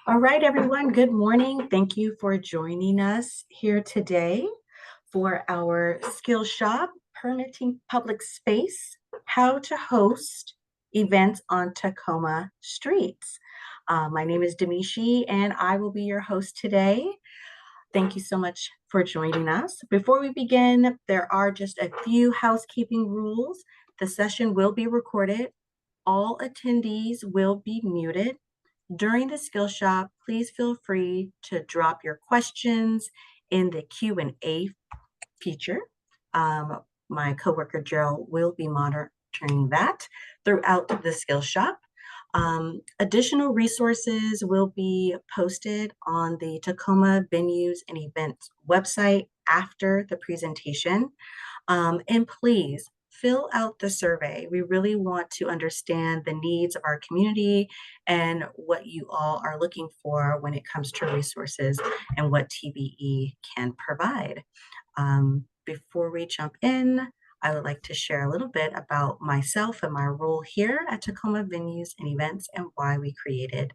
All right, everyone, good morning. Thank you for joining us here today for our SkillShop Permitting Public Space, How to Host Events on Tacoma Streets. My name is Demishi, and I will be your host today. Thank you so much for joining us. Before we begin, there are just a few housekeeping rules. The session will be recorded. All attendees will be muted. During the SkillShop, please feel free to drop your questions in the Q&A feature. My coworker Gerald will be monitoring that throughout the SkillShop. Additional resources will be posted on the Tacoma Venues and Events website after the presentation. And please fill out the survey. We really want to understand the needs of our community and what you all are looking for when it comes to resources and what TVE can provide. Before we jump in, I would like to share a little bit about myself and my role here at Tacoma Venues and Events and why we created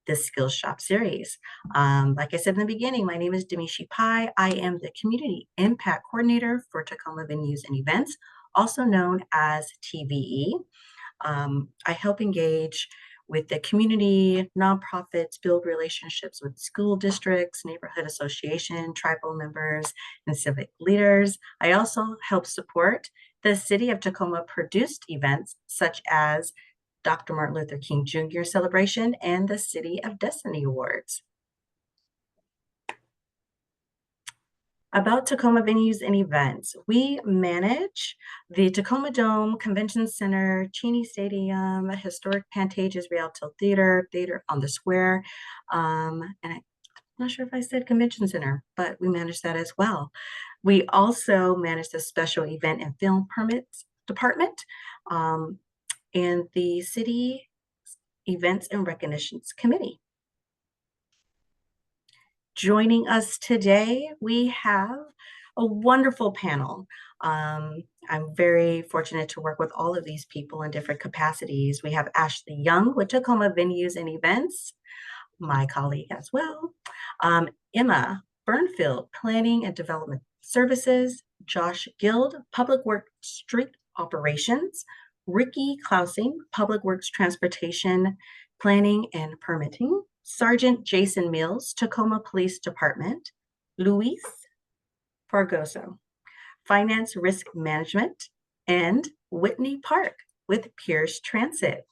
the SkillShop series. Like I said in the beginning, my name is Demishi Pai. I am the Community Impact Coordinator for Tacoma Venues and Events, also known as TVE. I help engage with the community, nonprofits, build relationships with school districts, neighborhood association, tribal members, and civic leaders. I also help support the City of Tacoma produced events such as Dr. Martin Luther King Jr. celebration and the City of Destiny Awards. About Tacoma Venues and Events, we manage the Tacoma Dome, Convention Center, Cheney Stadium, Historic Pantages Rialto Theater, Theater on the Square, and I'm not sure if I said Convention Center, but we manage that as well. We also manage the Special Event and Film Permits Department and the City Events and Recognitions Committee. Joining us today, we have a wonderful panel. I'm very fortunate to work with all of these people in different capacities. We have Ashley Young with Tacoma Venues and Events, my colleague as well. Emma Burnfield, Planning and Development Services. Josh Guild, Public Works Street Operations. Ricky Klausing, Public Works Transportation, Planning and Permitting. Sergeant Jason Mills, Tacoma Police Department. Luis Fargoso, Finance Risk Management, and Whitney Park with Pierce Transit.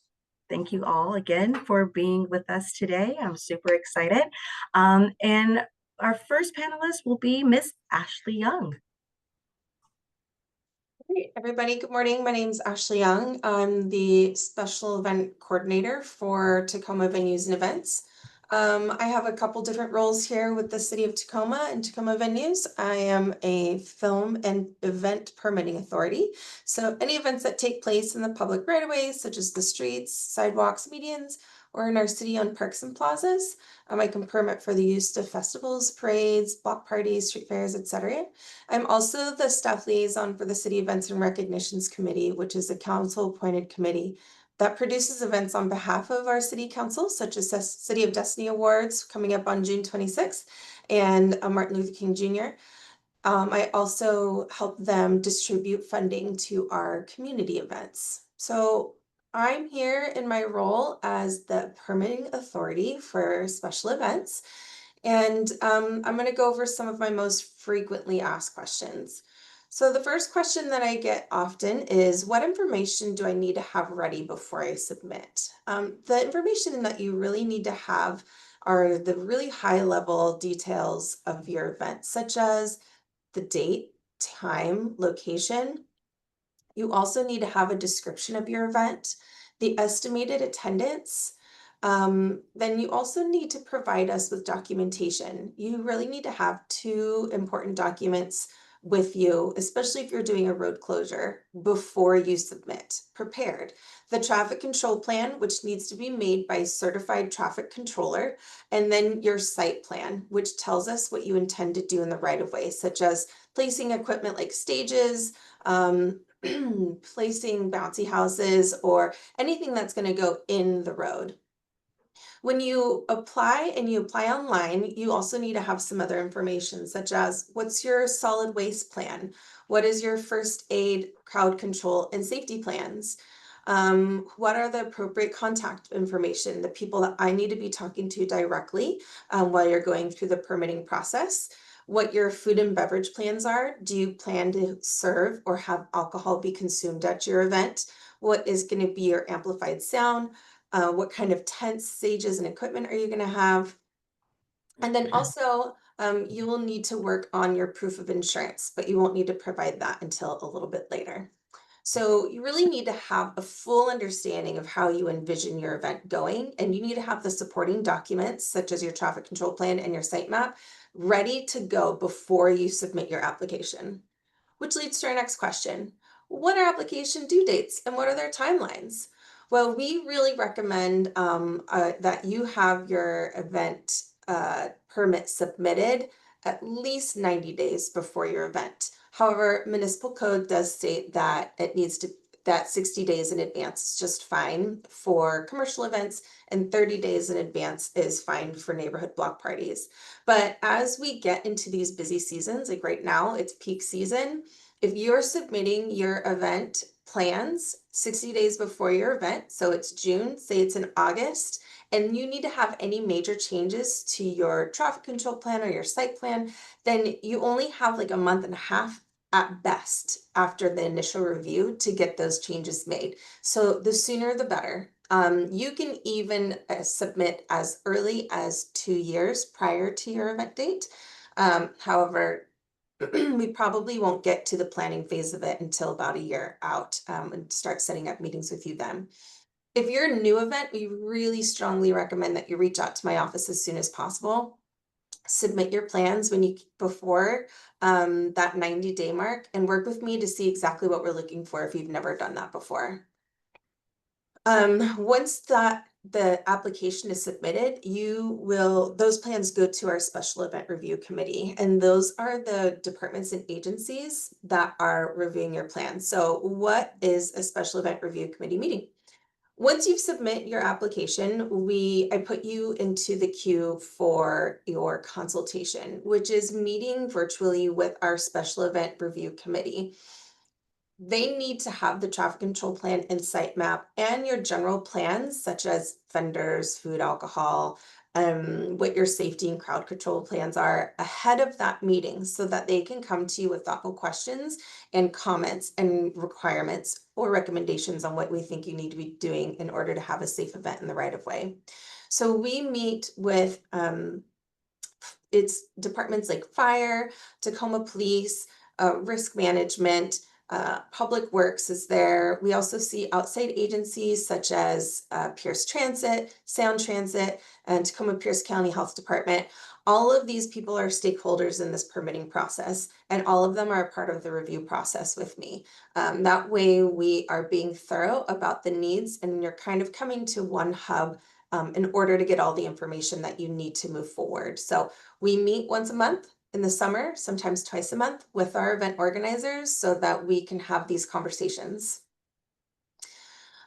Thank you all again for being with us today. I'm super excited. And our first panelist will be Miss Ashley Young. Hey, everybody, good morning. My name is Ashley Young. I'm the Special Event Coordinator for Tacoma Venues and Events. I have a couple different roles here with the City of Tacoma and Tacoma Venues. I am a film and event permitting authority. So any events that take place in the public right-of-ways, such as the streets, sidewalks, medians, or in our city-owned parks and plazas, I can permit for the use of festivals, parades, block parties, street fairs, etc. I'm also the staff liaison for the City Events and Recognitions Committee, which is a council-appointed committee that produces events on behalf of our city council, such as the City of Destiny Awards coming up on June 26th and Martin Luther King Jr. I also help them distribute funding to our community events. So I'm here in my role as the permitting authority for special events. And I'm going to go over some of my most frequently asked questions. So the first question that I get often is, what information do I need to have ready before I submit? The information that you really need to have are the really high level details of your event, such as the date, time, location. You also need to have a description of your event, the estimated attendance. Then you also need to provide us with documentation. You really need to have two important documents with you, especially if you're doing a road closure, before you submit. Prepared. The traffic control plan, which needs to be made by a certified traffic controller, and then your site plan, which tells us what you intend to do in the right of way, such as placing equipment like stages, placing bouncy houses, or anything that's going to go in the road. When you apply and you apply online, you also need to have some other information, such as what's your solid waste plan? What is your first aid, crowd control, and safety plans? What are the appropriate contact information, the people that I need to be talking to directly while you're going through the permitting process? What your food and beverage plans are? Do you plan to serve or have alcohol be consumed at your event? What is going to be your amplified sound? What kind of tents, stages, and equipment are you going to have? And then also, you will need to work on your proof of insurance, but you won't need to provide that until a little bit later. So you really need to have a full understanding of how you envision your event going, and you need to have the supporting documents, such as your traffic control plan and your site map, ready to go before you submit your application. Which leads to our next question. What are application due dates and what are their timelines? Well, we really recommend that you have your event permit submitted at least 90 days before your event. However, municipal code does state that that 60 days in advance is just fine for commercial events and 30 days in advance is fine for neighborhood block parties. But as we get into these busy seasons, like right now, it's peak season, if you're submitting your event plans 60 days before your event, so it's June, say it's in August, and you need to have any major changes to your traffic control plan or your site plan, then you only have like a month and a half at best after the initial review to get those changes made. So the sooner the better. You can even submit as early as 2 years prior to your event date. However, we probably won't get to the planning phase of it until about a year out and start setting up meetings with you then. If you're a new event, we really strongly recommend that you reach out to my office as soon as possible. Submit your plans before that 90-day mark and work with me to see exactly what we're looking for if you've never done that before. Once the application is submitted, those plans go to our special event review committee, and those are the departments and agencies that are reviewing your plan. So what is a special event review committee meeting? Once you submit your application, I put you into the queue for your consultation, which is meeting virtually with our special event review committee. They need to have the traffic control plan and site map and your general plans, such as vendors, food, alcohol, what your safety and crowd control plans are ahead of that meeting so that they can come to you with thoughtful questions and comments and requirements or recommendations on what we think you need to be doing in order to have a safe event in the right of way. So we meet with it's departments like fire, Tacoma Police, risk management, Public Works is there. We also see outside agencies such as Pierce Transit, Sound Transit, and Tacoma Pierce County Health Department. All of these people are stakeholders in this permitting process, and all of them are a part of the review process with me. That way we are being thorough about the needs, and you're kind of coming to one hub in order to get all the information that you need to move forward. So we meet once a month in the summer, sometimes twice a month with our event organizers so that we can have these conversations.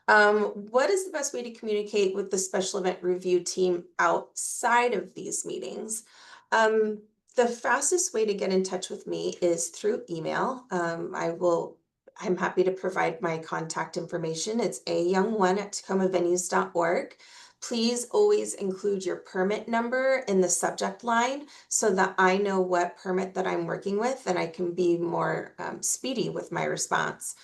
What is the best way to communicate with the special event review team outside of these meetings? The fastest way to get in touch with me is through email. I'm happy to provide my contact information. It's ayoung1@tacomavenues.org. Please always include your permit number in the subject line so that I know what permit that I'm working with and I can be more speedy with my response.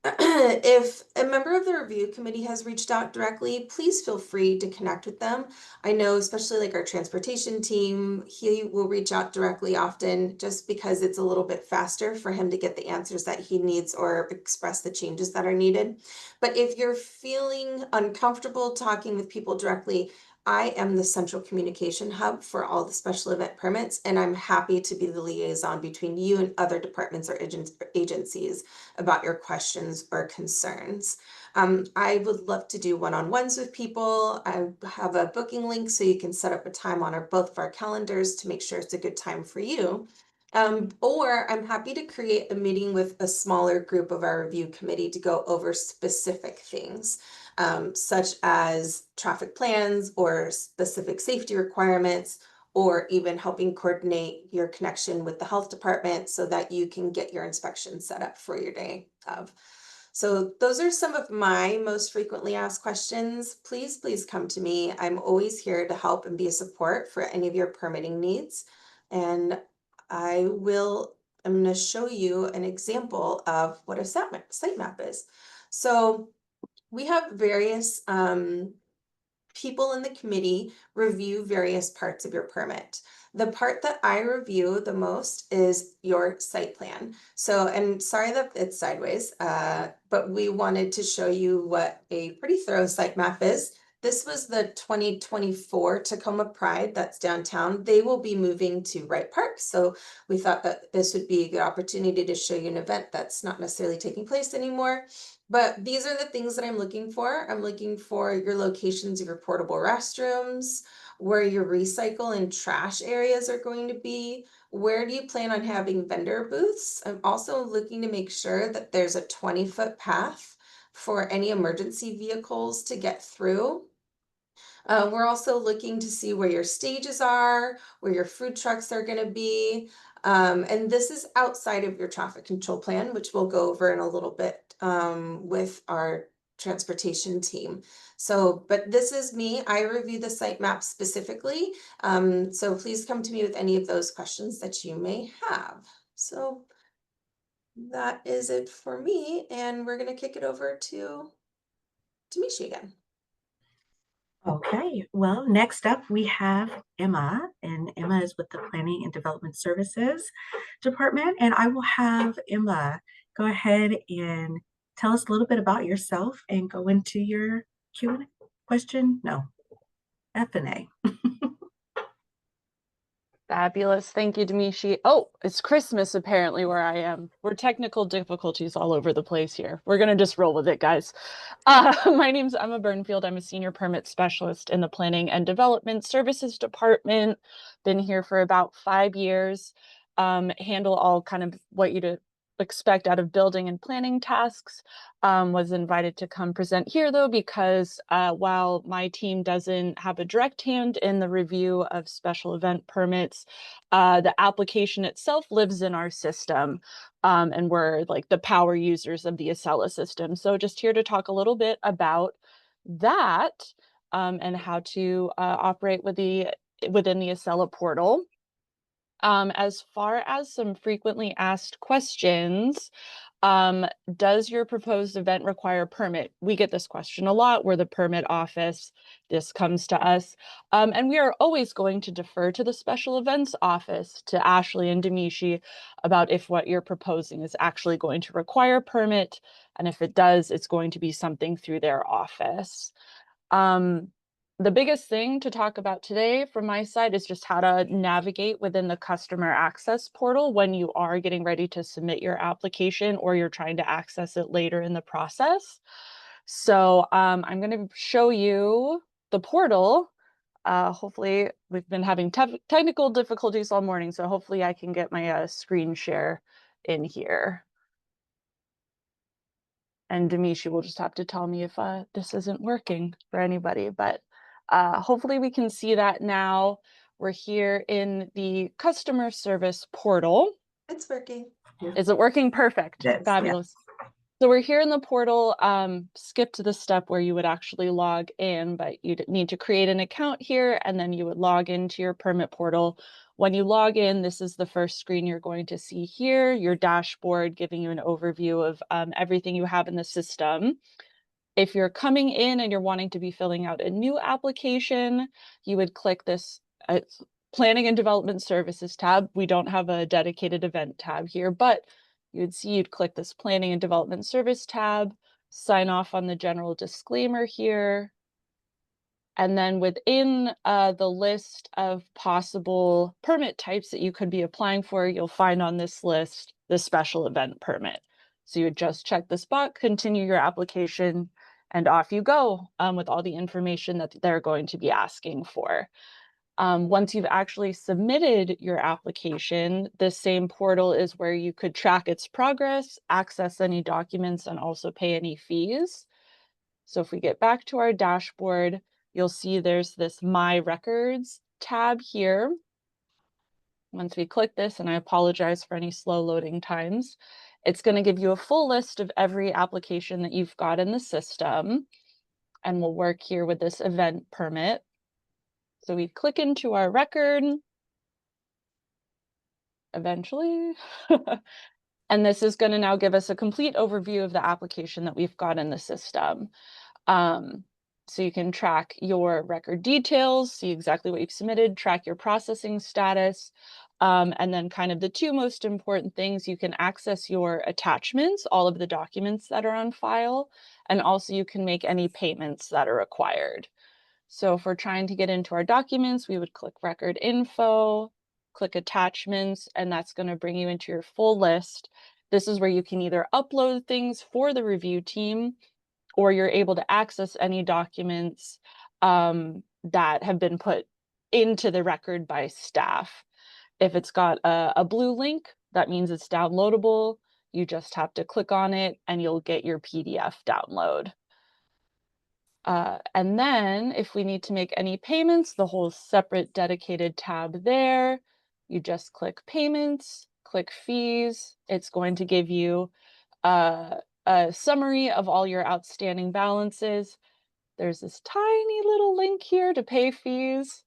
If a member of the review committee has reached out directly, please feel free to connect with them. I know, especially like our transportation team, he will reach out directly often just because it's a little bit faster for him to get the answers that he needs or express the changes that are needed. But if you're feeling uncomfortable talking with people directly, I am the central communication hub for all the special event permits, and I'm happy to be the liaison between you and other departments or agencies about your questions or concerns. I would love to do one-on-ones with people. I have a booking link so you can set up a time on both of our calendars to make sure it's a good time for you. Or I'm happy to create a meeting with a smaller group of our review committee to go over specific things, such as traffic plans or specific safety requirements, or even helping coordinate your connection with the health department so that you can get your inspection set up for your day of. So those are some of my most frequently asked questions. Please come to me. I'm always here to help and be a support for any of your permitting needs. And I'm going to show you an example of what a site map is. So we have various people in the committee review various parts of your permit. The part that I review the most is your site plan. So, and sorry that it's sideways, but we wanted to show you what a pretty thorough site map is. This was the 2024 Tacoma Pride that's downtown. They will be moving to Wright Park. So we thought that this would be a good opportunity to show you an event that's not necessarily taking place anymore. But these are the things that I'm looking for. I'm looking for your locations of your portable restrooms, where your recycle and trash areas are going to be. Where do you plan on having vendor booths? I'm also looking to make sure that there's a 20-foot path for any emergency vehicles to get through. We're also looking to see where your stages are, where your food trucks are going to be. And this is outside of your traffic control plan, which we'll go over in a little bit with our transportation team. So, but this is me. I review the site map specifically. So please come to me with any of those questions that you may have. So that is it for me. And we're going to kick it over to Mishi again. Okay, well, next up we have Emma, and Emma is with the Planning and Development Services Department. And I will have Emma go ahead and tell us a little bit about yourself and go into your Q&A question. No, F&A. Fabulous. Thank you, Demishi. Oh, it's Christmas apparently where I am. We're technical difficulties all over the place here. We're going to just roll with it, guys. My name's Emma Burnfield. I'm a senior permit specialist in the Planning and Development Services Department. Been here for about 5 years. Handle all kind of what you'd expect out of building and planning tasks. Was invited to come present here though because while my team doesn't have a direct hand in the review of special event permits, the application itself lives in our system, and we're like the power users of the Acela system. So just here to talk a little bit about that, and how to operate within the Acela portal. As far as some frequently asked questions, does your proposed event require a permit? We get this question a lot. We're the permit office. This comes to us. And we are always going to defer to the special events office, to Ashley and Demishi, about if what you're proposing is actually going to require a permit. And if it does, it's going to be something through their office. The biggest thing to talk about today from my side is just how to navigate within the customer access portal when you are getting ready to submit your application or you're trying to access it later in the process. So I'm going to show you the portal. Hopefully we've been having technical difficulties all morning, so hopefully I can get my screen share in here. And Demishi will just have to tell me if this isn't working for anybody, but hopefully we can see that now. We're here in the customer service portal. It's working. Is it working? Perfect. Yes, Fabulous. Yeah. So we're here in the portal. Skip to the step where you would actually log in, but you'd need to create an account here, and then you would log into your permit portal. When you log in, this is the first screen you're going to see here, your dashboard giving you an overview of everything you have in the system. If you're coming in and you're wanting to be filling out a new application, you would click this Planning and Development Services tab. We don't have a dedicated event tab here, but you'd click this Planning and Development Service tab, sign off on the general disclaimer here. And then within the list of possible permit types that you could be applying for, you'll find on this list the special event permit. So you would just check this box, continue your application, and off you go with all the information that they're going to be asking for. Once you've actually submitted your application, this same portal is where you could track its progress, access any documents, and also pay any fees. So if we get back to our dashboard, you'll see there's this My Records tab here. Once we click this, and I apologize for any slow loading times, it's going to give you a full list of every application that you've got in the system. And we'll work here with this event permit. So we click into our record eventually. And this is going to now give us a complete overview of the application that we've got in the system. So you can track your record details, see exactly what you've submitted, track your processing status, and then kind of the two most important things, you can access your attachments, all of the documents that are on file, and also you can make any payments that are required. So if we're trying to get into our documents, we would click record info, click attachments, and that's going to bring you into your full list. This is where you can either upload things for the review team, or you're able to access any documents that have been put into the record by staff. If it's got a blue link, that means it's downloadable. You just have to click on it and you'll get your PDF download. And then if we need to make any payments, the whole separate dedicated tab there, you just click payments, click fees. It's going to give you a summary of all your outstanding balances. There's this tiny little link here to pay fees.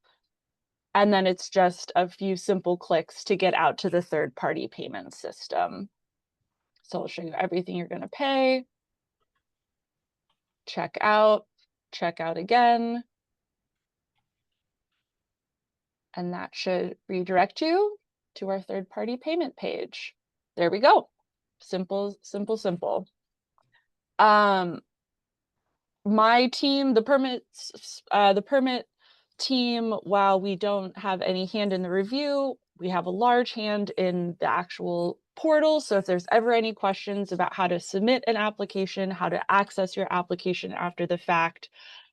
And then it's just a few simple clicks to get out to the third-party payment system. So I'll show you everything you're going to pay. Check out again. And that should redirect you to our third-party payment page. There we go. Simple, simple, simple. My team, the permit team, while we don't have any hand in the review, we have a large hand in the actual portal. So if there's ever any questions about how to submit an application, how to access your application after the fact,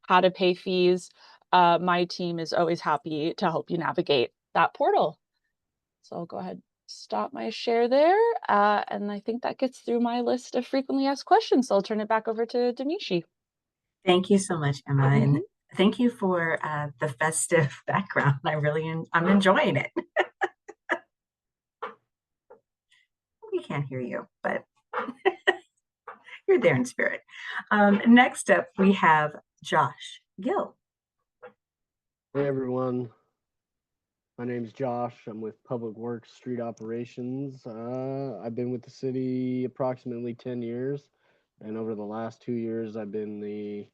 how to pay fees, my team is always happy to help you navigate that portal. So I'll go ahead and stop my share there. And I think that gets through my list of frequently asked questions. So I'll turn it back over to Demishi. Thank you so much, Emma, and thank you for the festive background. I'm enjoying it. We can't hear you, but you're there in spirit. Next up, we have Josh Gill. Hey everyone, my name is Josh. I'm with Public Works Street Operations. I've been with the city approximately 10 years, and over the last 2 years, I've been the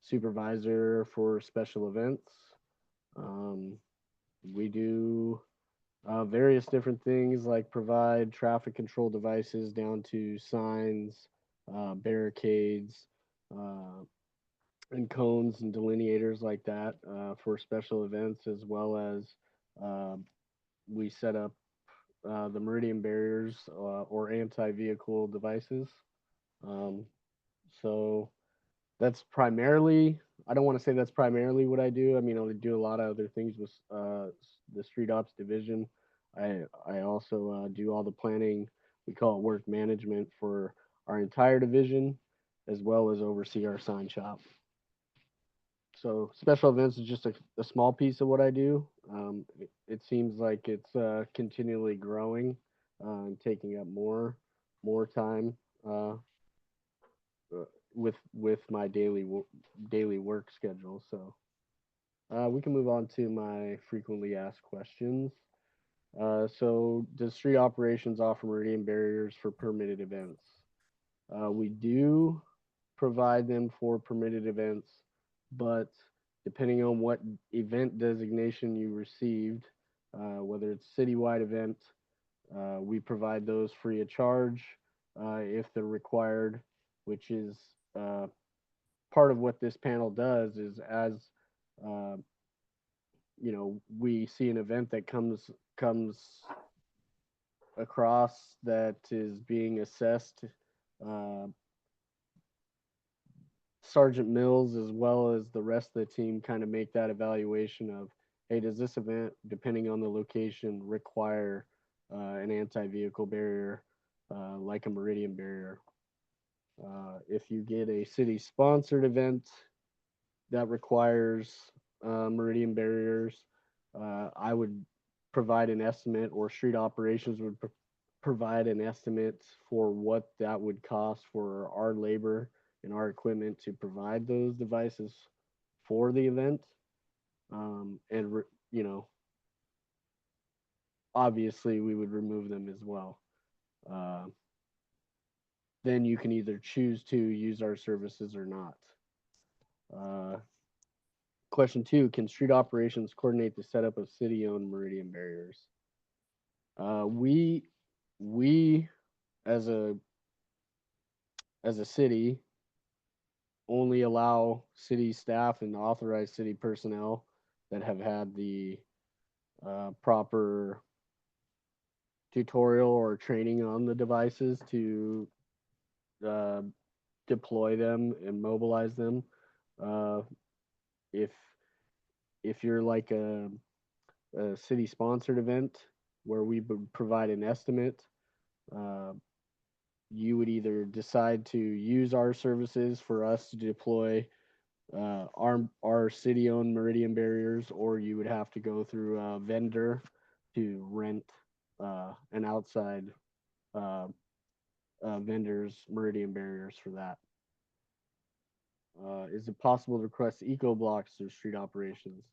supervisor for special events. We do various different things like provide traffic control devices down to signs, barricades, and cones and delineators like that for special events, as well as we set up the Meridian barriers or anti-vehicle devices. So that's primarily, I don't want to say that's primarily what I do. I mean, I do a lot of other things with the Street Ops division. I also do all the planning, we call it work management, for our entire division, as well as oversee our sign shop. So special events is just a small piece of what I do. It seems like it's continually growing and taking up more time with my daily work schedule. So we can move on to my frequently asked questions. So does street operations offer Meridian barriers for permitted events? We do provide them for permitted events, but depending on what event designation you received, whether it's citywide event, we provide those free of charge if they're required, which is part of what this panel does. Is as we see an event that comes across that is being assessed, Sergeant Mills, as well as the rest of the team, kind of make that evaluation of, hey, does this event, depending on the location, require an anti-vehicle barrier like a meridian barrier? If you get a city-sponsored event that requires meridian barriers, I would provide an estimate, or street operations would provide an estimate for what that would cost for our labor and our equipment to provide those devices for the event. And you know, obviously we would remove them as well. Uh, then you can either choose to use our services or not. Question 2, can street operations coordinate the setup of city-owned meridian barriers? We as a city only allow city staff and authorized city personnel that have had the proper tutorial or training on the devices to deploy them and mobilize them. If you're like a city sponsored event where we would provide an estimate, you would either decide to use our services for us to deploy our city owned meridian barriers, or you would have to go through a vendor to rent an outside vendor's meridian barriers for that. Is it possible to request eco blocks through street operations?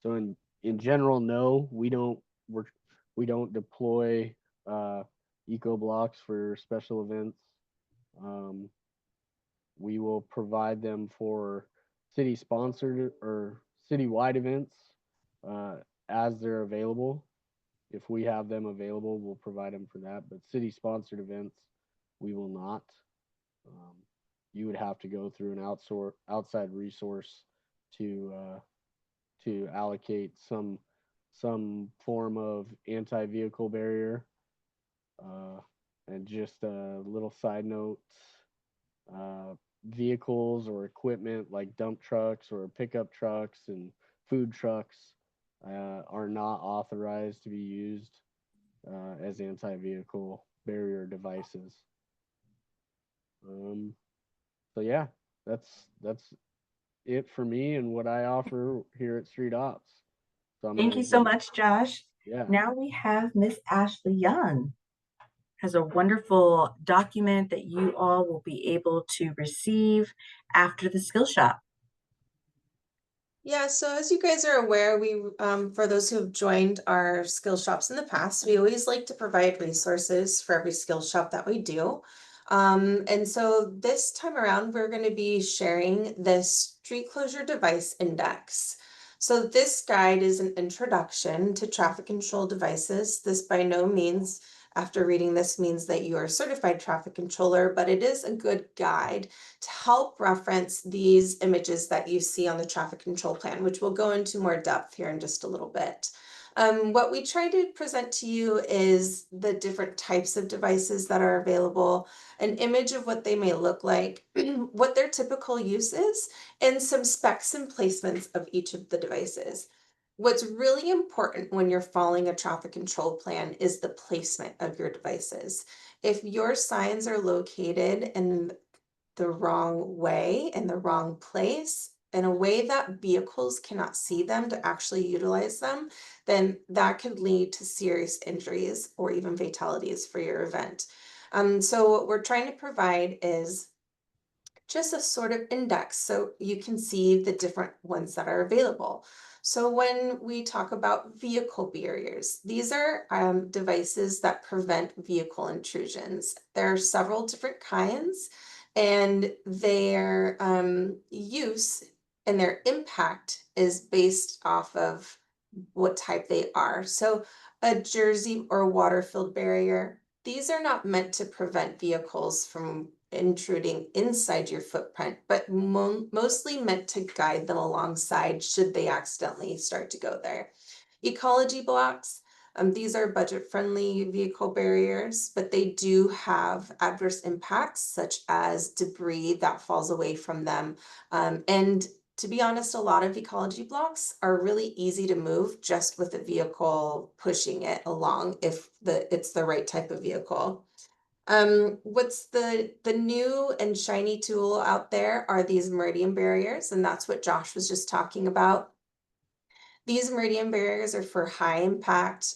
So in general, no, we don't deploy eco blocks for special events. We will provide them for city sponsored or citywide events as they're available. If we have them available, we'll provide them for that. But city sponsored events, we will not. You would have to go through an outside resource to allocate some form of anti-vehicle barrier. And just a little side note, vehicles or equipment like dump trucks or pickup trucks and food trucks are not authorized to be used as anti-vehicle barrier devices. So yeah, that's it for me and what I offer here at Street Ops. So Thank you so much, Josh. Yeah. Now we have Miss Ashley Young. Has a wonderful document that you all will be able to receive after the skill shop. Yeah, so as you guys are aware, we for those who have joined our skill shops in the past, we always like to provide resources for every skill shop that we do. And so this time around, we're going to be sharing this street closure device index. So this guide is an introduction to traffic control devices. This by no means, after reading this, means that you are a certified traffic controller, but it is a good guide to help reference these images that you see on the traffic control plan, which we'll go into more depth here in just a little bit. What we try to present to you is the different types of devices that are available, an image of what they may look like, what their typical use is, and some specs and placements of each of the devices. What's really important when you're following a traffic control plan is the placement of your devices. If your signs are located in the wrong way, in the wrong place, in a way that vehicles cannot see them to actually utilize them, then that could lead to serious injuries or even fatalities for your event. So what we're trying to provide is just a sort of index so you can see the different ones that are available. So when we talk about vehicle barriers, these are devices that prevent vehicle intrusions. There are several different kinds, and their use and their impact is based off of what type they are. So a jersey or water-filled barrier, these are not meant to prevent vehicles from intruding inside your footprint, but mostly meant to guide them alongside should they accidentally start to go there. Ecology blocks, these are budget-friendly vehicle barriers, but they do have adverse impacts such as debris that falls away from them, and to be honest, a lot of ecology blocks are really easy to move just with a vehicle pushing it along if it's the right type of vehicle. What's the new and shiny tool out there are these meridian barriers, and that's what Josh was just talking about. These meridian barriers are for high impact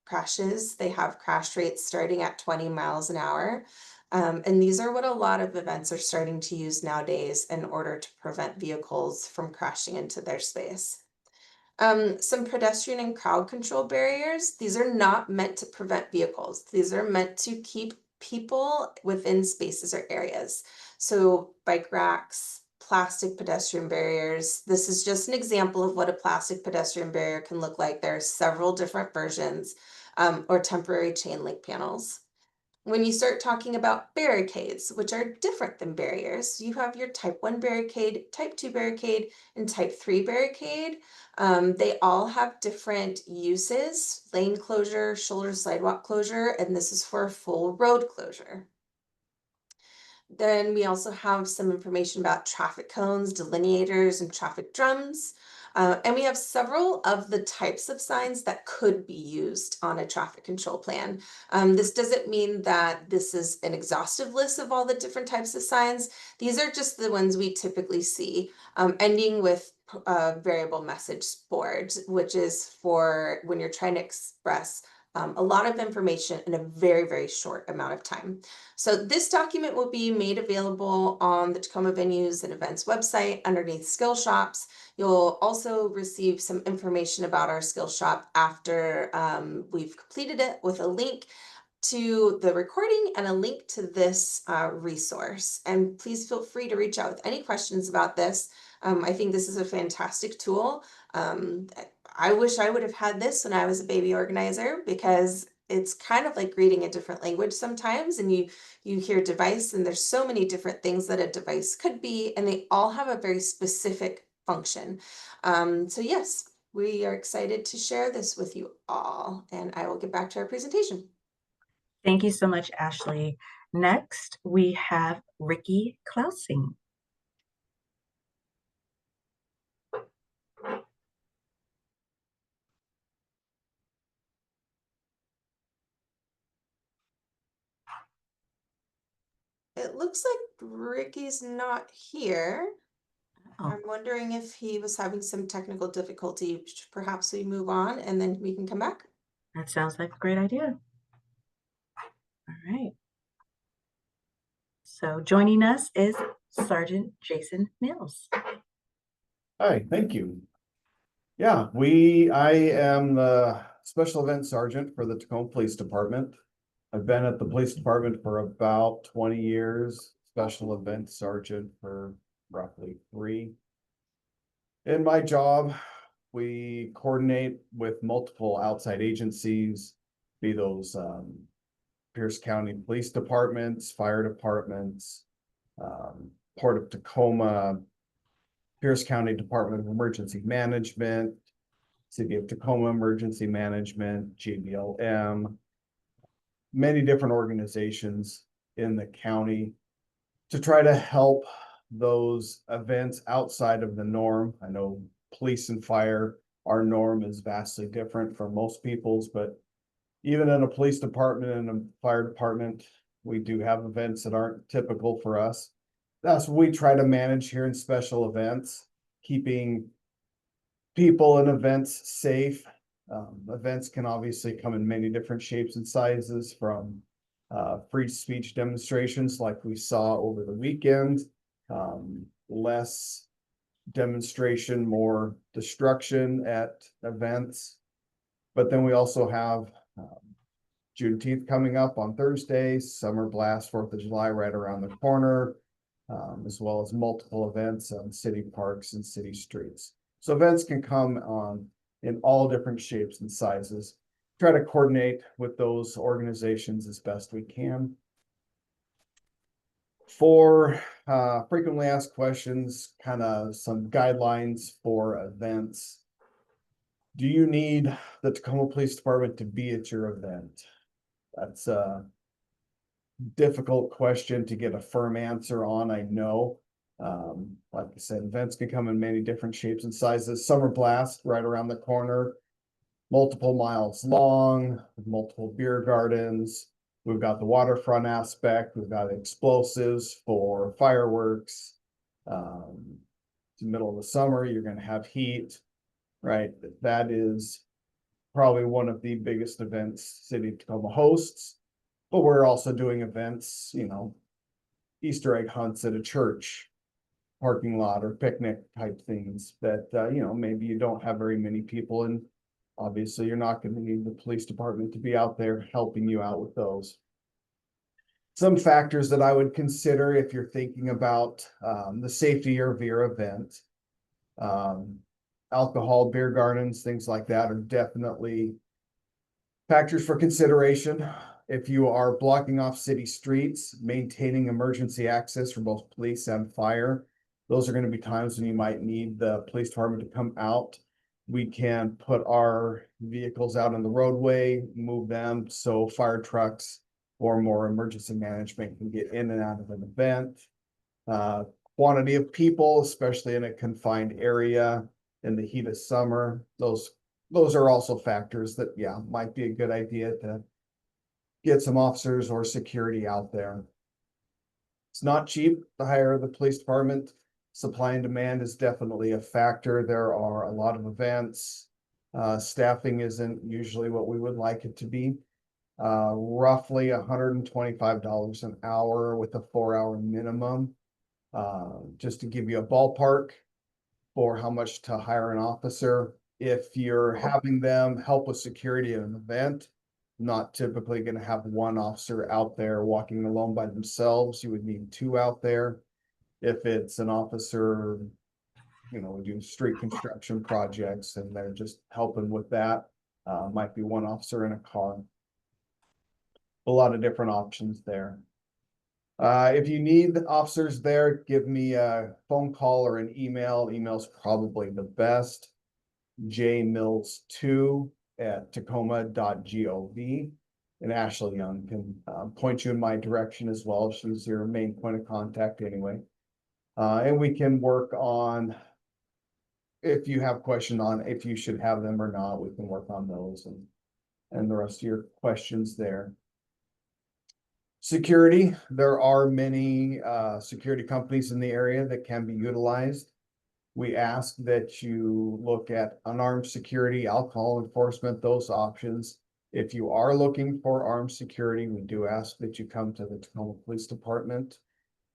crashes. They have crash rates starting at 20 miles an hour. And these are what a lot of events are starting to use nowadays in order to prevent vehicles from crashing into their space. Some pedestrian and crowd control barriers. These are not meant to prevent vehicles. These are meant to keep people within spaces or areas. So bike racks, plastic pedestrian barriers. This is just an example of what a plastic pedestrian barrier can look like. There are several different versions, or temporary chain link panels. When you start talking about barricades, which are different than barriers, you have your type 1 barricade, type 2 barricade, and type 3 barricade. They all have different uses: lane closure, shoulder sidewalk closure, and this is for a full road closure. Then we also have some information about traffic cones, delineators, and traffic drums. And we have several of the types of signs that could be used on a traffic control plan. This doesn't mean that this is an exhaustive list of all the different types of signs. These are just the ones we typically see, ending with variable message boards, which is for when you're trying to express a lot of information in a very, very short amount of time. So this document will be made available on the Tacoma Venues and Events website underneath SkillShops. You'll also receive some information about our SkillShop after we've completed it, with a link to the recording and a link to this resource. And please feel free to reach out with any questions about this. I think this is a fantastic tool. I wish I would have had this when I was a baby organizer, because it's kind of like reading a different language sometimes, and you hear device, and there's so many different things that a device could be, and they all have a very specific function. So yes, we are excited to share this with you all, and I will get back to our presentation. Thank you so much, Ashley. Next, we have Ricky Klausing. It looks like Ricky's not here. Oh, I'm wondering if he was having some technical difficulty. Perhaps we move on and then we can come back. that sounds like a great idea. All right. So joining us is Sergeant Jason Mills. Hi, thank you. Yeah, I am the Special Events Sergeant for the Tacoma Police Department. I've been at the police department for about 20 years, Special Events Sergeant for roughly 3. In my job, we coordinate with multiple outside agencies, be those Pierce County Police Departments, fire departments, Port of Tacoma, Pierce County Department of Emergency Management, City of Tacoma Emergency Management, JBLM, many different organizations in the county to try to help those events outside of the norm. I know police and fire, our norm is vastly different from most people's, but even in a police department and a fire department, we do have events that aren't typical for us. That's what we try to manage here in special events, keeping people and events safe. Events can obviously come in many different shapes and sizes, from free speech demonstrations like we saw over the weekend, less demonstration, more destruction at events. But then we also have Juneteenth coming up on Thursday, Summer Blast, 4th of July right around the corner, as well as multiple events on city parks and city streets. So events can come on in all different shapes and sizes. Try to coordinate with those organizations as best we can. For frequently asked questions, kind of some guidelines for events. Do you need the Tacoma Police Department to be at your event? That's a difficult question to get a firm answer on, I know. Like I said, events can come in many different shapes and sizes. Summer Blast right around the corner, multiple miles long, with multiple beer gardens. We've got the waterfront aspect. We've got explosives for fireworks. It's the middle of the summer, you're going to have heat, right? That is probably one of the biggest events City of Tacoma hosts. But we're also doing events, you know, Easter egg hunts at a church parking lot or picnic type things that, you know, maybe you don't have very many people, and obviously you're not going to need the police department to be out there helping you out with those. Some factors that I would consider if you're thinking about the safety of your event. Alcohol, beer gardens, things like that are definitely factors for consideration. If you are blocking off city streets, maintaining emergency access for both police and fire, those are going to be times when you might need the police department to come out. We can put our vehicles out on the roadway, move them so fire trucks or more emergency management can get in and out of an event. Quantity of people, especially in a confined area in the heat of summer, those are also factors that, yeah, might be a good idea to get some officers or security out there. It's not cheap to hire the police department. Supply and demand is definitely a factor. There are a lot of events. Staffing isn't usually what we would like it to be. Roughly $125 an hour with a 4-hour minimum. Just to give you a ballpark for how much to hire an officer. If you're having them help with security at an event, not typically going to have one officer out there walking alone by themselves. You would need 2 out there. If it's an officer, you know, we do street construction projects and they're just helping with that, might be 1 officer in a car. A lot of different options there. If you need officers there, give me a phone call or an email. Email's probably the best. jmills2@tacoma.gov. And Ashley Young can point you in my direction as well. She's your main point of contact anyway. And we can work on, if you have questions on if you should have them or not, we can work on those and the rest of your questions there. Security, there are many security companies in the area that can be utilized. We ask that you look at unarmed security, alcohol enforcement, those options. If you are looking for armed security, we do ask that you come to the Tacoma Police Department.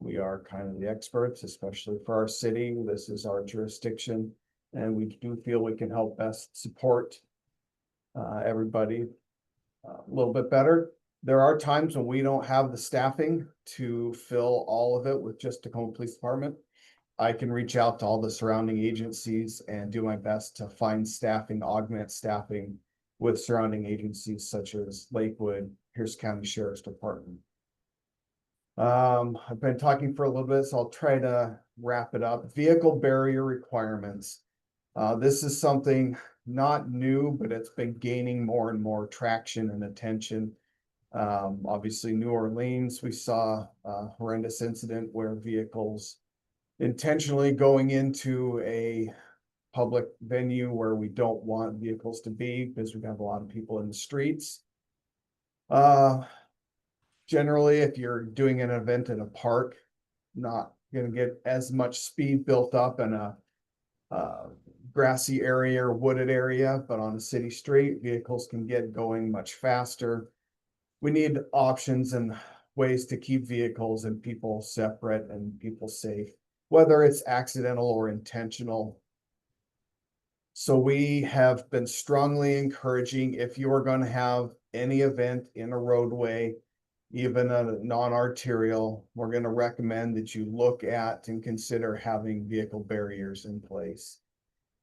We are kind of the experts, especially for our city. This is our jurisdiction, and we do feel we can help best support everybody a little bit better. There are times when we don't have the staffing to fill all of it with just Tacoma Police Department. I can reach out to all the surrounding agencies and do my best to find staffing, augment staffing with surrounding agencies such as Lakewood, Pierce County Sheriff's Department. I've been talking for a little bit, so I'll try to wrap it up. Vehicle barrier requirements. This is something not new, but it's been gaining more and more traction and attention. Obviously, New Orleans, we saw a horrendous incident where vehicles intentionally going into a public venue where we don't want vehicles to be because we have a lot of people in the streets. Generally, if you're doing an event in a park, not going to get as much speed built up in a grassy area or wooded area, but on a city street, vehicles can get going much faster. We need options and ways to keep vehicles and people separate and people safe, whether it's accidental or intentional. So we have been strongly encouraging, if you are going to have any event in a roadway, even a non-arterial, we're going to recommend that you look at and consider having vehicle barriers in place.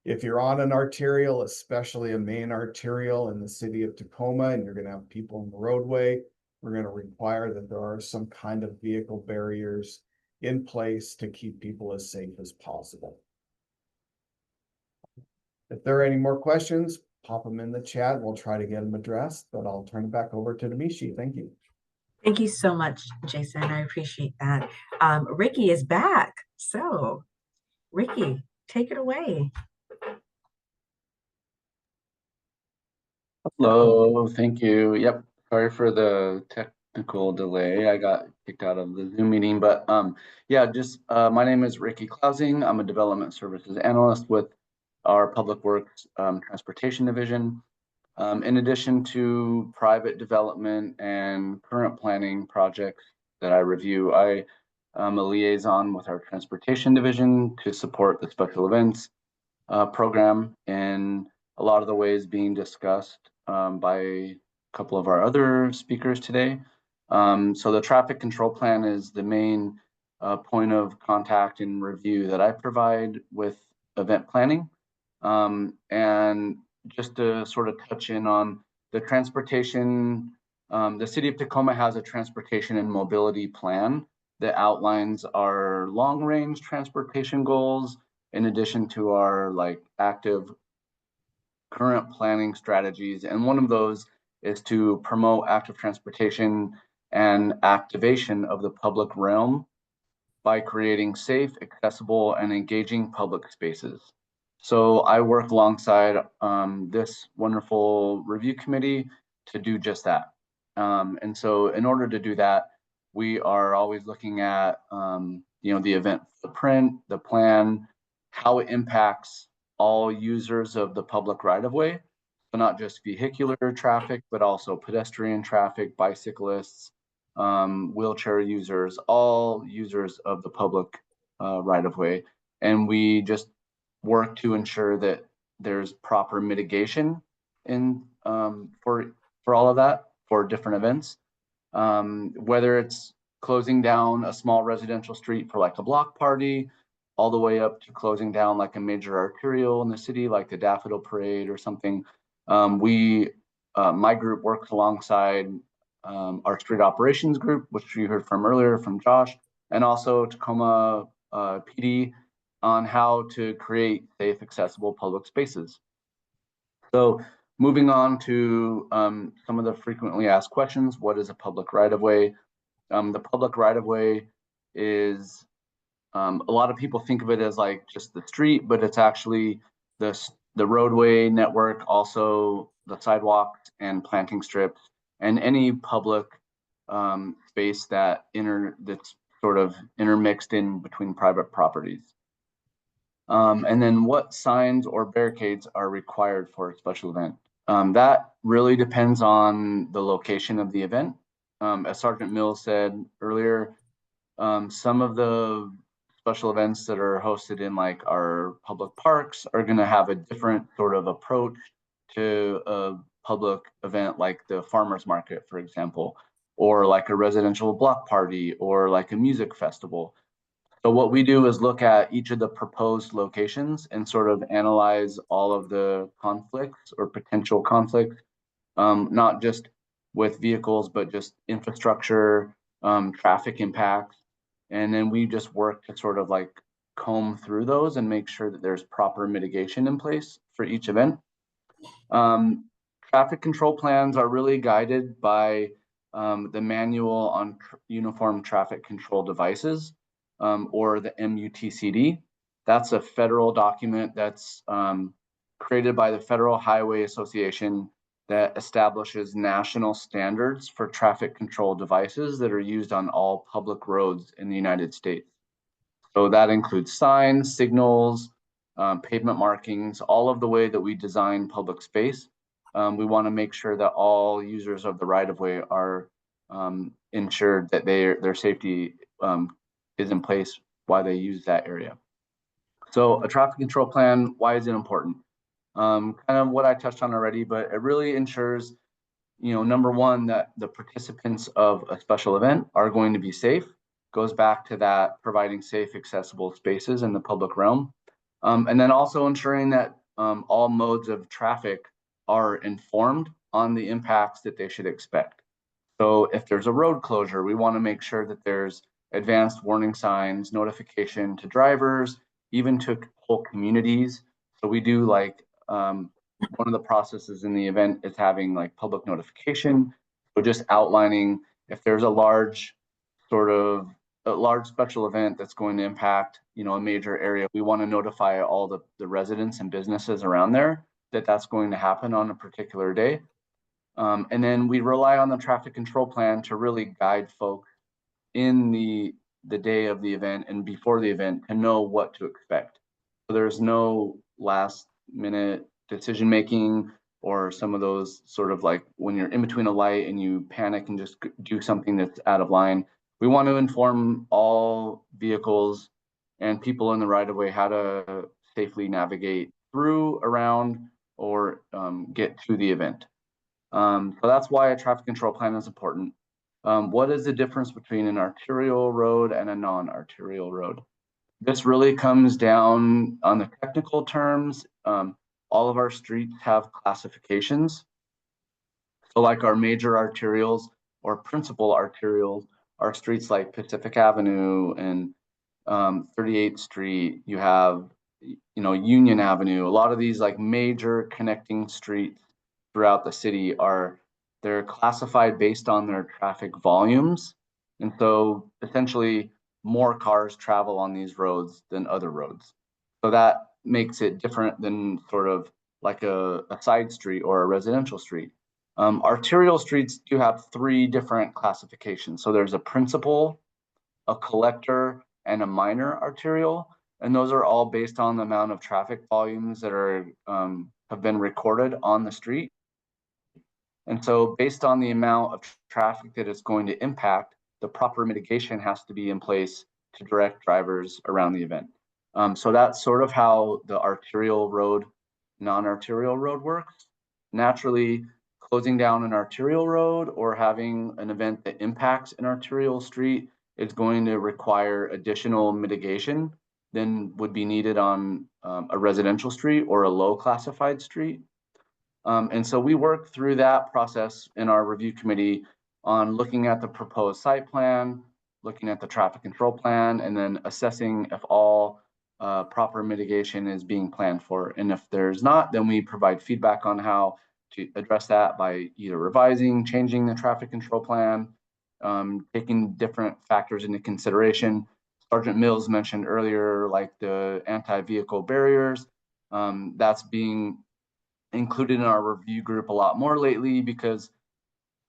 If you're on an arterial, especially a main arterial in the city of Tacoma, and you're going to have people in the roadway, we're going to require that there are some kind of vehicle barriers in place to keep people as safe as possible. If there are any more questions, pop them in the chat. We'll try to get them addressed, but I'll turn it back over to Demishi. Thank you. Thank you so much, Jason. I appreciate that. Ricky is back. So, Ricky, take it away. Hello, thank you. Yep, sorry for the technical delay. I got kicked out of the Zoom meeting, but yeah, just my name is Ricky Klausing. I'm a development services analyst with our Public Works Transportation Division. In addition to private development and current planning projects that I review, I am a liaison with our Transportation Division to support the special events program in a lot of the ways being discussed by a couple of our other speakers today. So the traffic control plan is the main point of contact and review that I provide with event planning. And just to sort of touch in on the transportation, the City of Tacoma has a transportation and mobility plan that outlines our long-range transportation goals, in addition to our like active current planning strategies. And one of those is to promote active transportation and activation of the public realm by creating safe, accessible, and engaging public spaces. So I work alongside this wonderful review committee to do just that. And so in order to do that, we are always looking at the event footprint, the plan, how it impacts all users of the public right-of-way. So not just vehicular traffic, but also pedestrian traffic, bicyclists, wheelchair users, all users of the public right-of-way. And we just work to ensure that there's proper mitigation in for all of that for different events. Whether it's closing down a small residential street for like a block party, all the way up to closing down like a major arterial in the city, like the Daffodil Parade or something. My group works alongside our street operations group, which you heard from earlier from Josh, and also Tacoma PD on how to create safe, accessible public spaces. So moving on to some of the frequently asked questions, what is a public right-of-way? The public right-of-way is, a lot of people think of it as like just the street, but it's actually the roadway network, also the sidewalks and planting strips, and any public space that's sort of intermixed in between private properties. And then what signs or barricades are required for a special event? That really depends on the location of the event. As Sergeant Mills said earlier, some of the special events that are hosted in like our public parks are going to have a different sort of approach to a public event like the farmers market, for example, or like a residential block party or like a music festival. So what we do is look at each of the proposed locations and sort of analyze all of the conflicts or potential conflicts, not just with vehicles, but just infrastructure, traffic impacts. And then we just work to sort of like comb through those and make sure that there's proper mitigation in place for each event. Traffic control plans are really guided by the Manual on Uniform Traffic Control Devices, or the MUTCD. That's a federal document that's created by the Federal Highway Association that establishes national standards for traffic control devices that are used on all public roads in the United States. So that includes signs, signals, pavement markings, all of the way that we design public space. We want to make sure that all users of the right-of-way are ensured that their safety is in place while they use that area. So a traffic control plan, why is it important? Kind of what I touched on already, but it really ensures, number one, that the participants of a special event are going to be safe. Goes back to that providing safe, accessible spaces in the public realm. And then also ensuring that all modes of traffic are informed on the impacts that they should expect. So if there's a road closure, we want to make sure that there's advanced warning signs, notification to drivers, even to whole communities. So we do like, one of the processes in the event is having like public notification. So just outlining if there's a large sort of a large special event that's going to impact, you know, a major area, we want to notify all the residents and businesses around there that that's going to happen on a particular day. And then we rely on the traffic control plan to really guide folks in the day of the event and before the event to know what to expect. So there's no last minute decision making or some of those sort of like when you're in between a light and you panic and just do something that's out of line. We want to inform all vehicles and people in the right of way how to safely navigate through, around, or get to the event. So that's why a traffic control plan is important. What is the difference between an arterial road and a non-arterial road? This really comes down on the technical terms. All of our streets have classifications. So like our major arterials or principal arterials are streets like Pacific Avenue and 38th Street. You have, you know, Union Avenue. A lot of these like major connecting streets throughout the city they're classified based on their traffic volumes. And so essentially more cars travel on these roads than other roads. So that makes it different than sort of like a side street or a residential street. Arterial streets do have 3 different classifications. So there's a principal, a collector, and a minor arterial. And those are all based on the amount of traffic volumes that have been recorded on the street. And so based on the amount of traffic that it's going to impact, the proper mitigation has to be in place to direct drivers around the event. So that's sort of how the arterial road, non-arterial road works. Naturally, closing down an arterial road or having an event that impacts an arterial street is going to require additional mitigation than would be needed on a residential street or a low classified street. And so we work through that process in our review committee on looking at the proposed site plan, looking at the traffic control plan, and then assessing if all proper mitigation is being planned for. And if there's not, then we provide feedback on how to address that by either revising, changing the traffic control plan, taking different factors into consideration. Sergeant Mills mentioned earlier, like the anti-vehicle barriers. That's being included in our review group a lot more lately because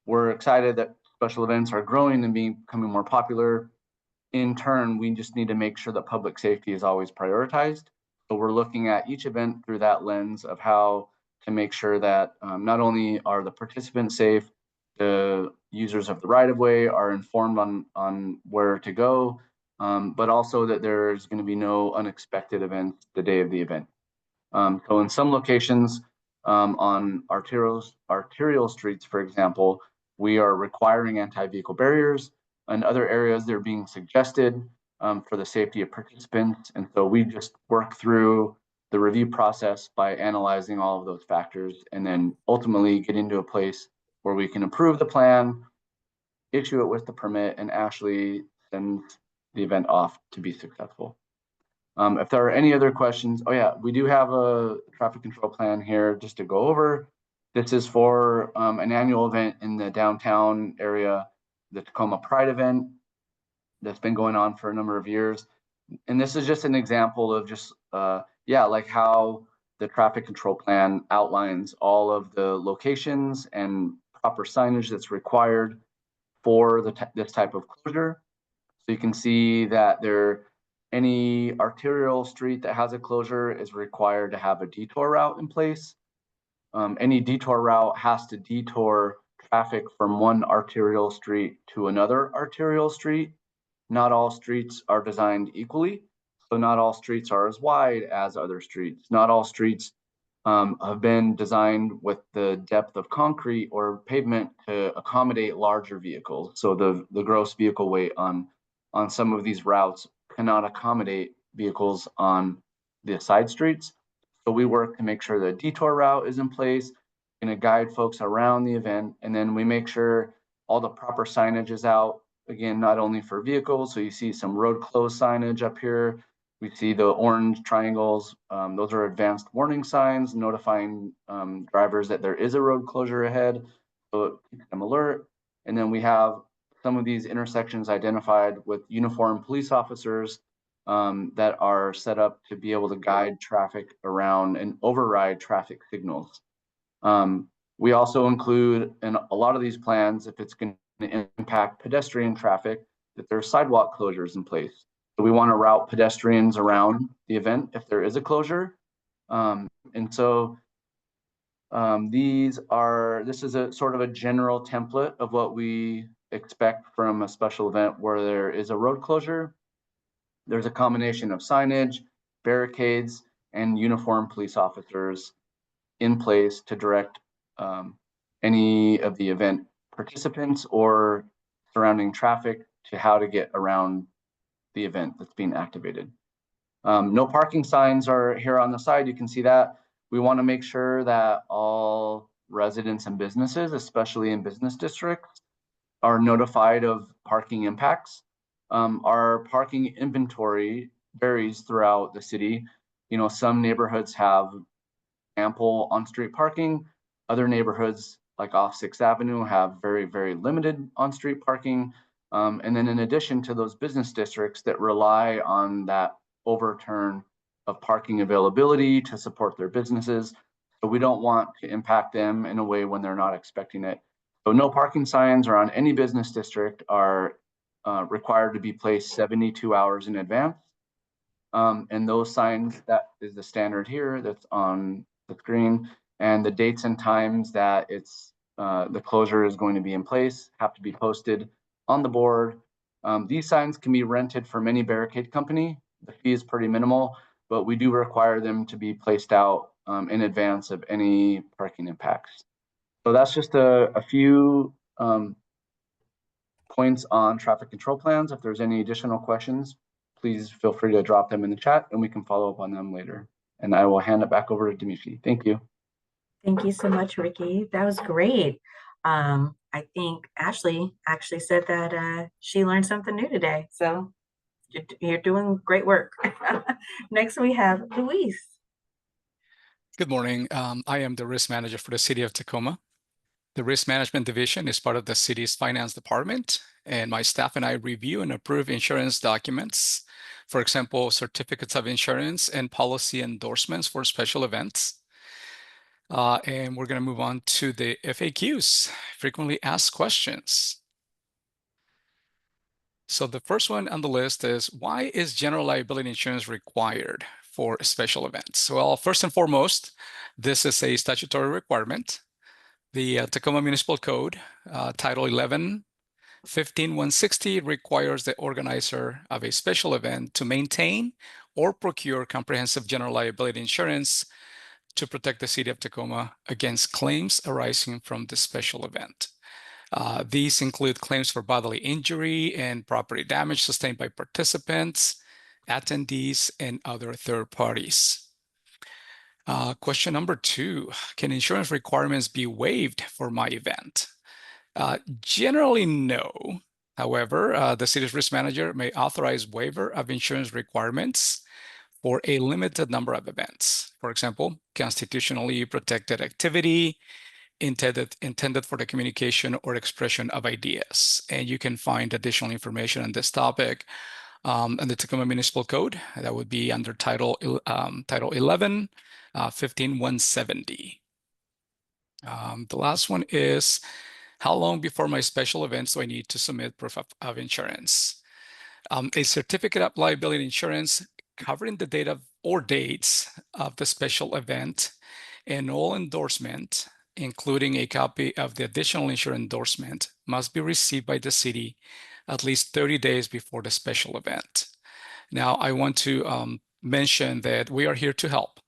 we're excited that special events are growing and becoming more popular. In turn, we just need to make sure that public safety is always prioritized. So we're looking at each event through that lens of how to make sure that not only are the participants safe, the users of the right-of-way are informed on where to go, but also that there's going to be no unexpected events the day of the event. So in some locations on arterial streets, for example, we are requiring anti-vehicle barriers. In other areas, they're being suggested for the safety of participants. And so we just work through the review process by analyzing all of those factors and then ultimately get into a place where we can approve the plan, issue it with the permit, and actually send the event off to be successful. If there are any other questions, oh yeah, we do have a traffic control plan here just to go over. This is for an annual event in the downtown area, the Tacoma Pride event that's been going on for a number of years. And this is just an example of just, like how the traffic control plan outlines all of the locations and proper signage that's required for this type of closure. So you can see that any arterial street that has a closure is required to have a detour route in place. Any detour route has to detour traffic from one arterial street to another arterial street. Not all streets are designed equally, so not all streets are as wide as other streets. Not all streets have been designed with the depth of concrete or pavement to accommodate larger vehicles. So the gross vehicle weight on some of these routes cannot accommodate vehicles on the side streets. So we work to make sure the detour route is in place, going to guide folks around the event, and then we make sure all the proper signage is out. Again, not only for vehicles, so you see some road closed signage up here. We see the orange triangles. Those are advanced warning signs notifying drivers that there is a road closure ahead, so it keeps them alert. And then we have some of these intersections identified with uniformed police officers that are set up to be able to guide traffic around and override traffic signals. We also include in a lot of these plans, if it's going to impact pedestrian traffic, that there's sidewalk closures in place. So we want to route pedestrians around the event if there is a closure. And so this is a sort of a general template of what we expect from a special event where there is a road closure. There's a combination of signage, barricades, and uniformed police officers in place to direct any of the event participants or surrounding traffic to how to get around the event that's being activated. No parking signs are here on the side. You can see that. We want to make sure that all residents and businesses, especially in business districts, are notified of parking impacts. Our parking inventory varies throughout the city. You know, some neighborhoods have ample on-street parking. Other neighborhoods, like off 6th Avenue, have very, very limited on-street parking. And then in addition to those business districts that rely on that overturn of parking availability to support their businesses. So we don't want to impact them in a way when they're not expecting it. So no parking signs around any business district are required to be placed 72 hours in advance. And those signs, that is the standard here that's on the screen, and the dates and times that the closure is going to be in place have to be posted on the board. These signs can be rented from any barricade company. The fee is pretty minimal, but we do require them to be placed out in advance of any parking impacts. So that's just a few points on traffic control plans. If there's any additional questions, please feel free to drop them in the chat and we can follow up on them later. And I will hand it back over to Dmitry. Thank you. Thank you so much, Ricky. That was great. I think Ashley actually said that she learned something new today. So you're doing great work. Next, we have Luis. Good morning. I am the risk manager for the City of Tacoma. The risk management division is part of the city's finance department, and my staff and I review and approve insurance documents, for example, certificates of insurance and policy endorsements for special events. And we're going to move on to the FAQs, frequently asked questions. So the first one on the list is, why is general liability insurance required for special events? Well, first and foremost, this is a statutory requirement. The Tacoma Municipal Code, Title 11, 15160 requires the organizer of a special event to maintain or procure comprehensive general liability insurance to protect the City of Tacoma against claims arising from the special event. These include claims for bodily injury and property damage sustained by participants, attendees, and other third parties. Question number 2, can insurance requirements be waived for my event? Generally, no. However, the city's risk manager may authorize waiver of insurance requirements for a limited number of events. For example, constitutionally protected activity, intended for the communication or expression of ideas. And you can find additional information on this topic in the Tacoma Municipal Code. That would be under Title 11, 15170. The last one is, how long before my special events do I need to submit proof of insurance? A certificate of liability insurance covering the date of or dates of the special event and all endorsement, including a copy of the additional insurance endorsement, must be received by the city at least 30 days before the special event. Now, I want to mention that we are here to help.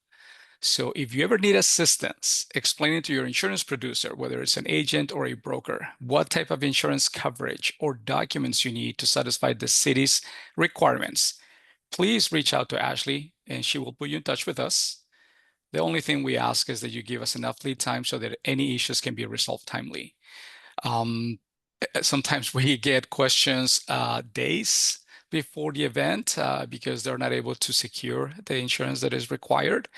So if you ever need assistance explaining to your insurance producer, whether it's an agent or a broker, what type of insurance coverage or documents you need to satisfy the city's requirements, please reach out to Ashley and she will put you in touch with us. The only thing we ask is that you give us enough lead time so that any issues can be resolved timely. Sometimes we get questions days before the event because they're not able to secure the insurance that is required.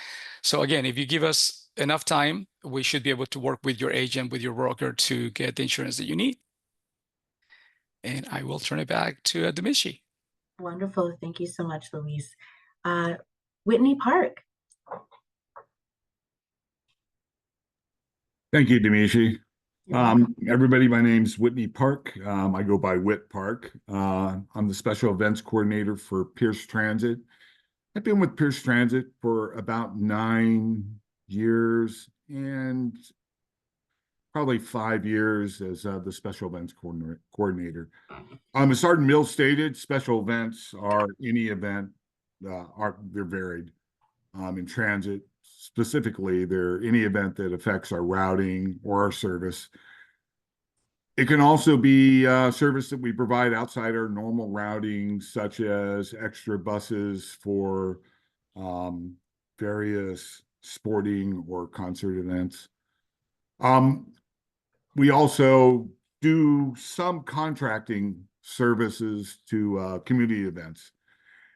So again, if you give us enough time, we should be able to work with your agent, with your broker to get the insurance that you need. And I will turn it back to Demishi. Wonderful. Thank you so much, Luis. Whitney Park. Thank you, Demishi. You're welcome. Everybody, my name's Whitney Park. I go by Whit Park. I'm the special events coordinator for Pierce Transit. I've been with Pierce Transit for about 9 years and probably 5 years as the special events coordinator. As Sergeant Mills stated, special events are any event, they're varied. In transit, specifically, they're any event that affects our routing or our service. It can also be service that we provide outside our normal routing, such as extra buses for various sporting or concert events. We also do some contracting services to community events.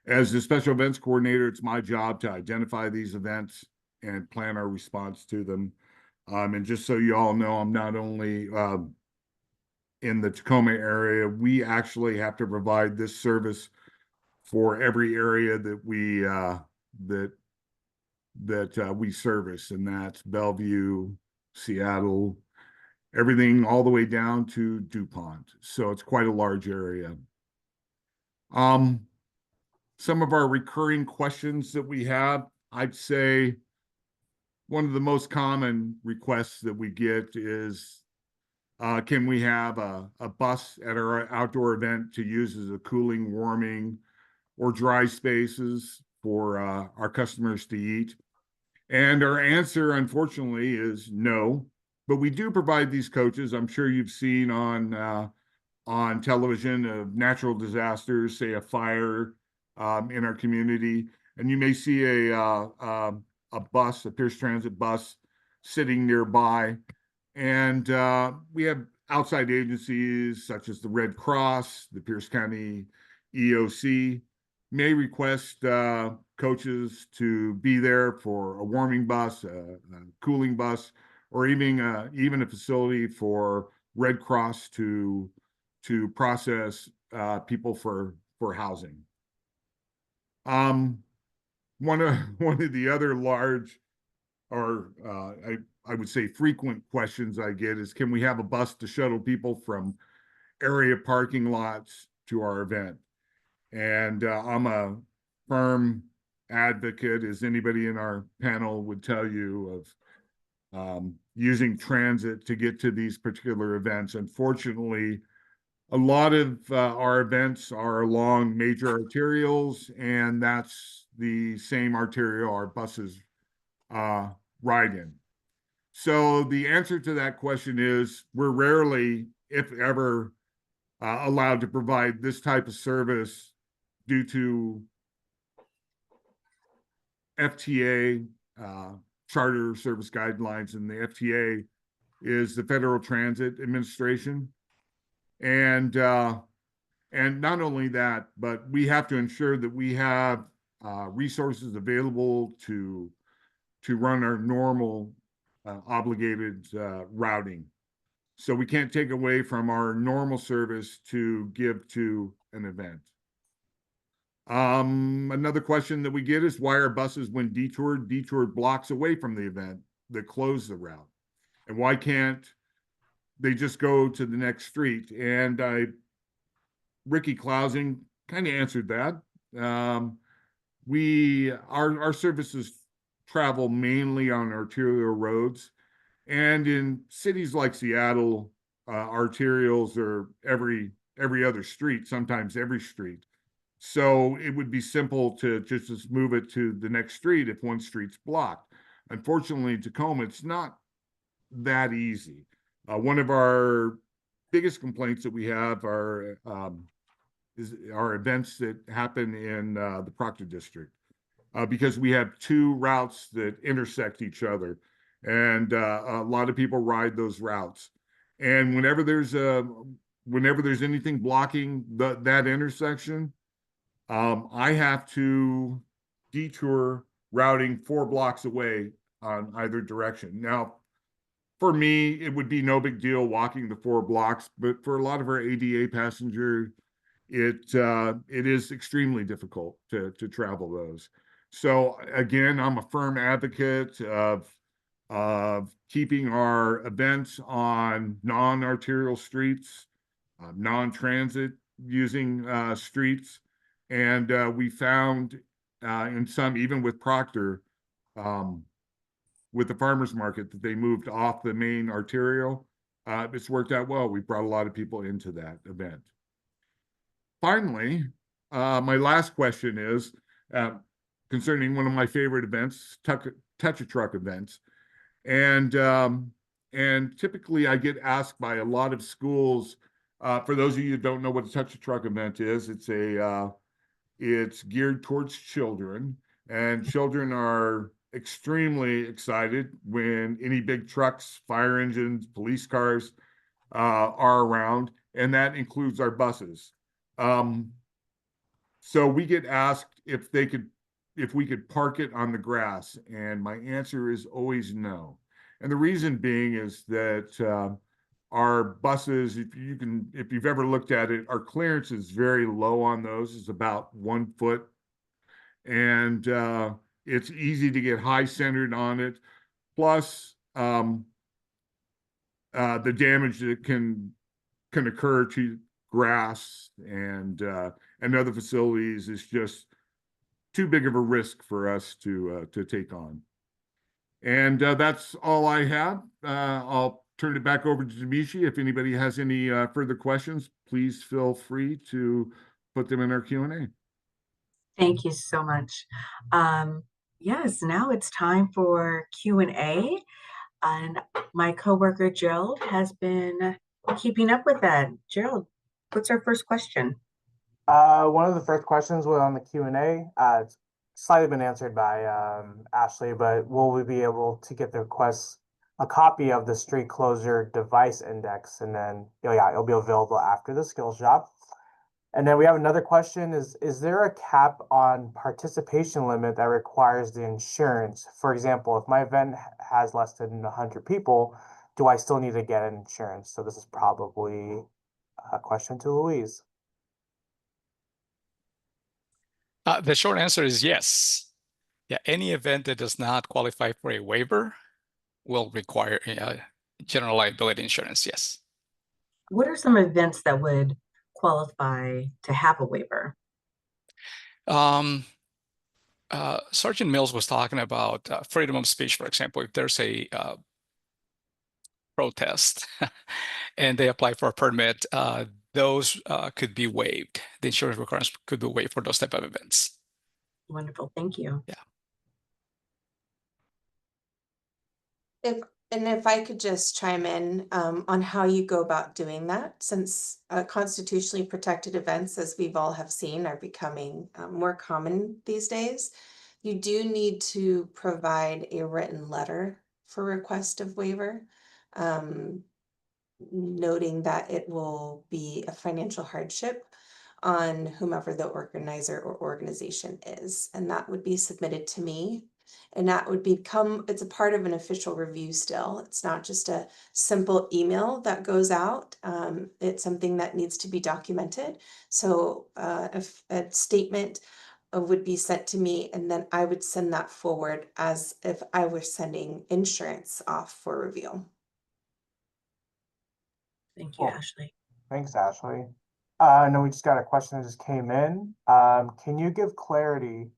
As the special events coordinator, it's my job to identify these events and plan our response to them. And just so you all know, I'm not only in the Tacoma area, we actually have to provide this service for every area that we service, and that's Bellevue, Seattle, everything all the way down to DuPont. So it's quite a large area. Some of our recurring questions that we have, I'd say one of the most common requests that we get is, can we have a bus at our outdoor event to use as a cooling, warming, or dry spaces for our customers to eat? And our answer, unfortunately, is no. But we do provide these coaches. I'm sure you've seen on television of natural disasters, say a fire in our community, and you may see a bus, a Pierce Transit bus, sitting nearby. And we have outside agencies such as the Red Cross, the Pierce County EOC, may request coaches to be there for a warming bus, a cooling bus, or even a facility for Red Cross to process people for housing. One of the other large, or I would say frequent questions I get is, can we have a bus to shuttle people from area parking lots to our event? And I'm a firm advocate, as anybody in our panel would tell you, of using transit to get to these particular events. Unfortunately, a lot of our events are along major arterials, and that's the same arterial our buses ride in. So the answer to that question is, we're rarely, if ever, allowed to provide this type of service due to FTA charter service guidelines, and the FTA is the Federal Transit Administration. And not only that, but we have to ensure that we have resources available to run our normal obligated routing. So we can't take away from our normal service to give to an event. Another question that we get is, why are buses, when detoured blocks away from the event that close the route? And why can't they just go to the next street? And Ricky Klausing kind of answered that. Our services travel mainly on arterial roads, and in cities like Seattle, arterials are every other street, sometimes every street. So it would be simple to just move it to the next street if one street's blocked. Unfortunately, in Tacoma, it's not that easy. One of our biggest complaints that we have are events that happen in the Proctor District, because we have two routes that intersect each other, and a lot of people ride those routes. And whenever there's anything blocking that intersection, I have to detour routing 4 blocks away on either direction. Now, for me, it would be no big deal walking the 4 blocks, but for a lot of our ADA passengers, it is extremely difficult to travel those. So again, I'm a firm advocate of keeping our events on non-arterial streets, non-transit using streets, and we found in some, even with Proctor, with the farmers market, that they moved off the main arterial. It's worked out well. We brought a lot of people into that event. Finally, my last question is concerning one of my favorite events, Touch a Truck events. And typically I get asked by a lot of schools, for those of you who don't know what a Touch a Truck event is, it's geared towards children, and children are extremely excited when any big trucks, fire engines, police cars are around, and that includes our buses. So we get asked if we could park it on the grass, and my answer is always no. And the reason being is that our buses, if you've ever looked at it, our clearance is very low on those. It's about 1 foot, and it's easy to get high centered on it. Plus, the damage that can occur to grass and other facilities is just too big of a risk for us to take on. And that's all I have. I'll turn it back over to Demishi. If anybody has any further questions, please feel free to put them in our Q&A. Thank you so much. Yes, now it's time for Q&A. And my coworker Gerald has been keeping up with that. Gerald, what's our first question? One of the first questions was on the Q&A. It's slightly been answered by Ashley, but will we be able to get the request a copy of the street closure device index, and then it'll be available after the SkillShop. And then we have another question: is there a cap on participation limit that requires the insurance? For example, if my event has less than 100 people, do I still need to get insurance? So this is probably a question to Louise. The short answer is yes. Yeah, any event that does not qualify for a waiver will require general liability insurance, yes. What are some events that would qualify to have a waiver? Sergeant Mills was talking about freedom of speech, for example. If there's a protest and they apply for a permit, those could be waived. The insurance requirements could be waived for those type of events. Wonderful, thank you. Yeah. If I could just chime in on how you go about doing that, since constitutionally protected events, as we've all have seen, are becoming more common these days. You do need to provide a written letter for request of waiver, noting that it will be a financial hardship on whomever the organizer or organization is, and that would be submitted to me. And that would it's a part of an official review still. It's not just a simple email that goes out. It's something that needs to be documented. So if a statement would be sent to me, and then I would send that forward as if I were sending insurance off for review. Thank you, Ashley. Thanks, Ashley. I know we just got a question that just came in. Can you give clarity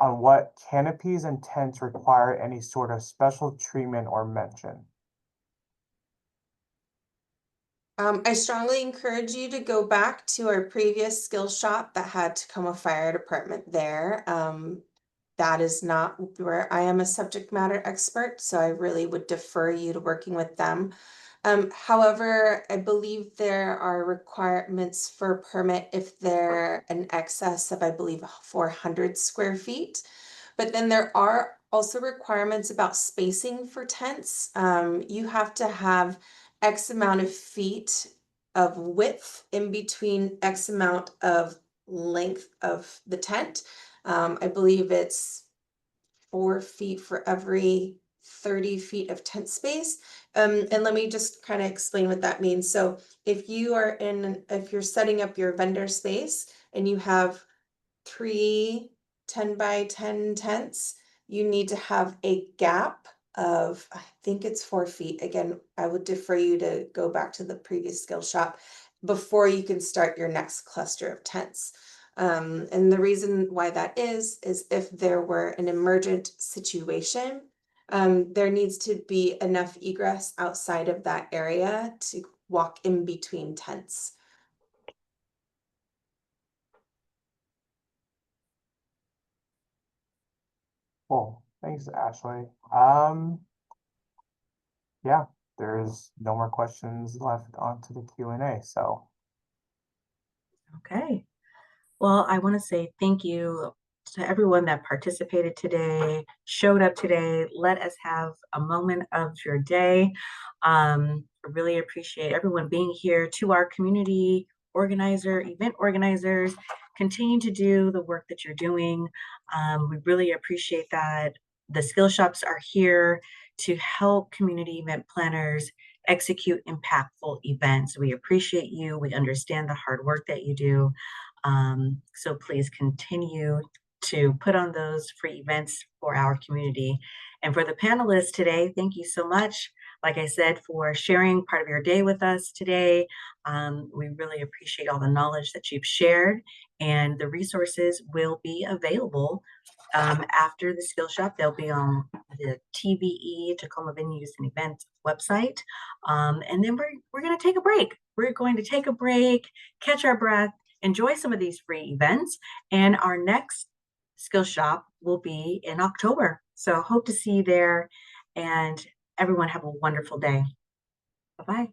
on what canopies and tents require any sort of special treatment or mention? I strongly encourage you to go back to our previous SkillShop that had Tacoma Fire Department there. That is not where I am a subject matter expert, so I really would defer you to working with them. However, I believe there are requirements for a permit if they're in excess of, I believe, 400 square feet. But then there are also requirements about spacing for tents. You have to have X amount of feet of width in between X amount of length of the tent. I believe it's 4 feet for every 30 feet of tent space. And let me just kind of explain what that means. So if you're setting up your vendor space and you have 3 10 by 10 tents, you need to have a gap of, I think it's 4 feet. Again, I would defer you to go back to the previous skill shop before you can start your next cluster of tents. And the reason why that is if there were an emergent situation, there needs to be enough egress outside of that area to walk in between tents. Cool. Thanks, Ashley. Yeah, there's no more questions left onto the Q&A, so. Okay. Well, I want to say thank you to everyone that participated today, showed up today. Let us have a moment of your day. I really appreciate everyone being here. To our community event organizers, continue to do the work that you're doing. We really appreciate that. The SkillShops are here to help community event planners execute impactful events. We appreciate you. We understand the hard work that you do. So please continue to put on those free events for our community. And for the panelists today, thank you so much, like I said, for sharing part of your day with us today. We really appreciate all the knowledge that you've shared, and the resources will be available after the skill shop. They'll be on the TVE, Tacoma Venues and Events website. And then we're going to take a break. We're going to take a break, catch our breath, enjoy some of these free events. And our next skill shop will be in October. So hope to see you there, and everyone have a wonderful day. Bye-bye.